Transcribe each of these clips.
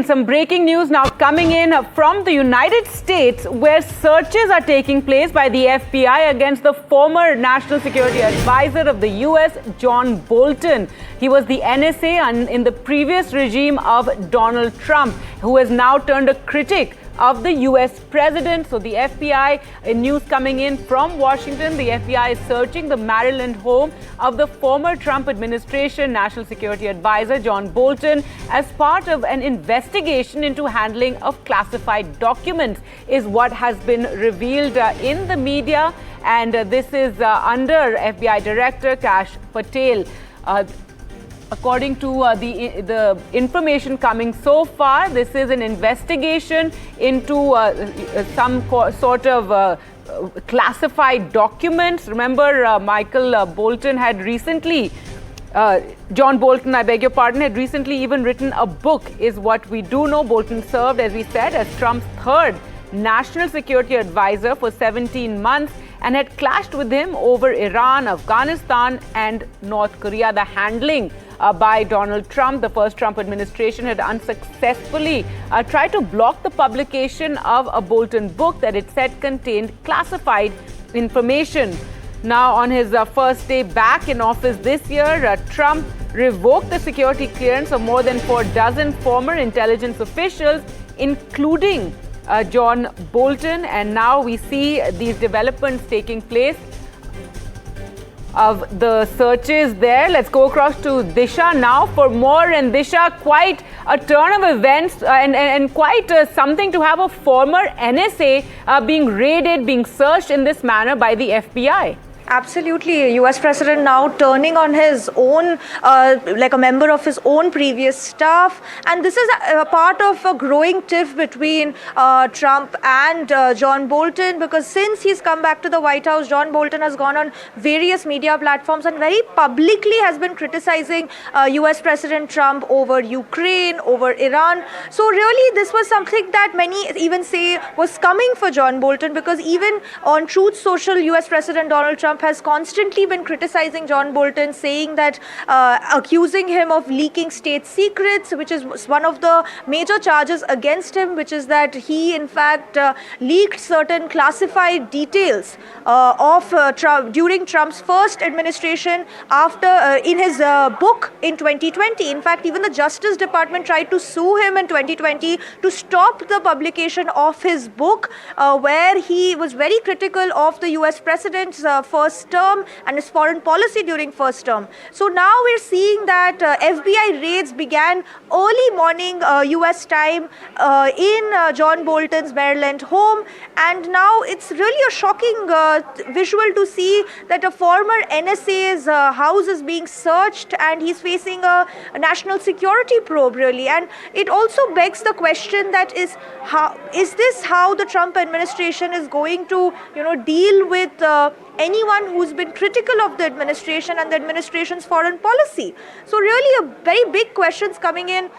Some breaking news now coming in from the United States, where searches are taking place by the FBI against the former National Security Advisor of the US, John Bolton. He was the NSA in the previous regime of Donald Trump, who has now turned a critic of the US president. So the FBI, news coming in from Washington, the FBI is searching the Maryland home of the former Trump administration National Security Advisor John Bolton as part of an investigation into handling of classified documents, is what has been revealed in the media. And this is under FBI Director Kash Patel. According to the information coming so far, this is an investigation into some sort of classified documents. Remember, Michael Bolton had recently, John Bolton, I beg your pardon, had recently even written a book, is what we do know. Bolton served, as we said, as Trump's third national security advisor for 17 months and had clashed with him over Iran, Afghanistan and North Korea. The handling by Donald Trump, the first Trump administration, had unsuccessfully tried to block the publication of a Bolton book that it said contained classified information. Now, on his first day back in office this year, Trump revoked the security clearance of more than 4 former intelligence officials, including John Bolton. And now we see these developments taking place of the searches there. Let's go across to Disha now for more. And Disha, quite a turn of events and quite something to have a former NSA being raided, being searched in this manner by the FBI. Absolutely. US President now turning on his own, like a member of his own previous staff. And this is a part of a growing tiff between Trump and John Bolton, because since he's come back to the White House, John Bolton has gone on various media platforms and very publicly has been criticizing US President Trump over Ukraine, over Iran. So really, this was something that many even say was coming for John Bolton, because even on Truth Social, US President Donald Trump has constantly been criticizing John Bolton, saying that, accusing him of leaking state secrets, which is one of the major charges against him, which is that he in fact leaked certain classified details of Trump during Trump's first administration after in his book in 2020. In fact, even the Justice Department tried to sue him in 2020 to stop the publication of his book, where he was very critical of the US president's first term and his foreign policy during first term. So now we're seeing that FBI raids began early morning US time in John Bolton's Maryland home, and now it's really a shocking visual to see that a former NSA's house is being searched and he's facing a national security probe, really. And it also begs the question that is this how the Trump administration is going to deal with anyone who's been critical of the administration and the administration's foreign policy? So really a very big questions coming in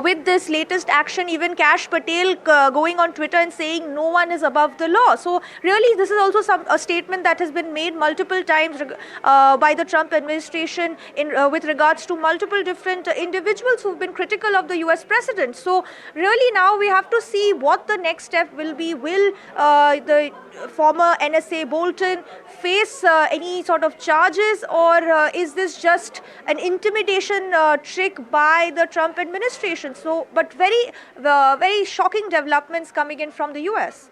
with this latest action. Even Kash Patel going on Twitter and saying no one is above the law. So really this is also a statement that has been made multiple times by the Trump administration with regards to multiple different individuals who've been critical of the US president. So really now we have to see what the next step will be. Will the former NSA Bolton face any sort of charges, or is this just an intimidation trick by the Trump administration? So, but very shocking developments coming in from the US.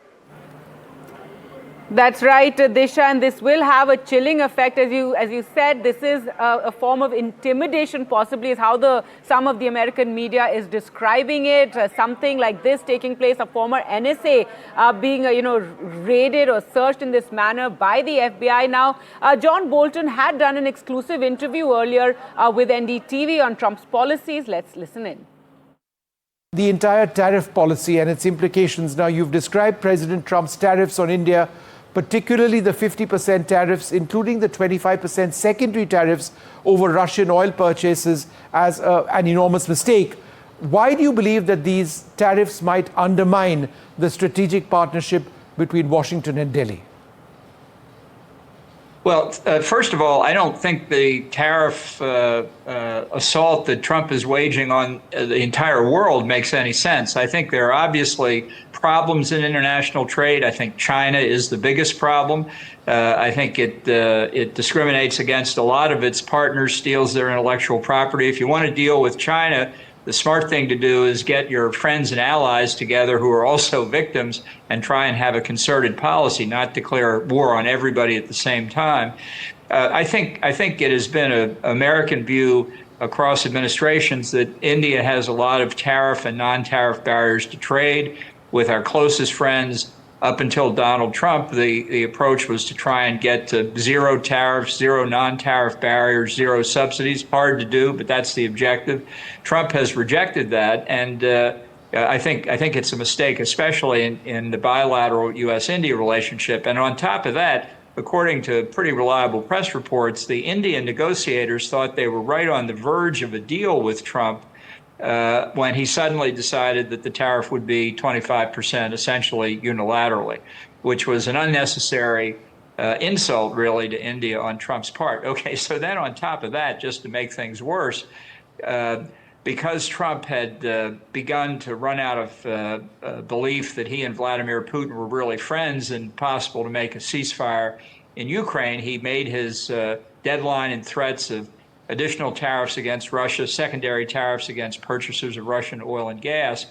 That's right, Disha, and this will have a chilling effect. As you said, this is a form of intimidation, possibly, is how some of the American media is describing it. Something like this taking place, a former NSA being raided or searched in this manner by the FBI. Now, John Bolton had done an exclusive interview earlier with NDTV on Trump's policies. Let's listen in. The entire tariff policy and its implications. Now, you've described President Trump's tariffs on India, particularly the 50% tariffs, including the 25% secondary tariffs over Russian oil purchases, as an enormous mistake. Why do you believe that these tariffs might undermine the strategic partnership between Washington and Delhi? Well, first of all, I don't think the tariff assault that Trump is waging on the entire world makes any sense. I think there are obviously problems in international trade. I think China is the biggest problem. I think it discriminates against a lot of its partners, steals their intellectual property. If you want to deal with China, the smart thing to do is get your friends and allies together who are also victims and try and have a concerted policy, not declare war on everybody at the same time. I think it has been an American view across administrations that India has a lot of tariff and non-tariff barriers to trade. With our closest friends, up until Donald Trump, the approach was to try and get to zero tariffs, zero non-tariff barriers, zero subsidies. Hard to do, but that's the objective. Trump has rejected that, and I think it's a mistake, especially in the bilateral U.S.-India relationship. And on top of that, according to pretty reliable press reports, the Indian negotiators thought they were right on the verge of a deal with Trump when he suddenly decided that the tariff would be 25%, essentially unilaterally, which was an unnecessary insult, really, to India on Trump's part. Okay, so then on top of that, just to make things worse, because Trump had begun to run out of belief that he and Vladimir Putin were really friends and possible to make a ceasefire in Ukraine, he made his deadline and threats of additional tariffs against Russia, secondary tariffs against purchasers of Russian oil and gas,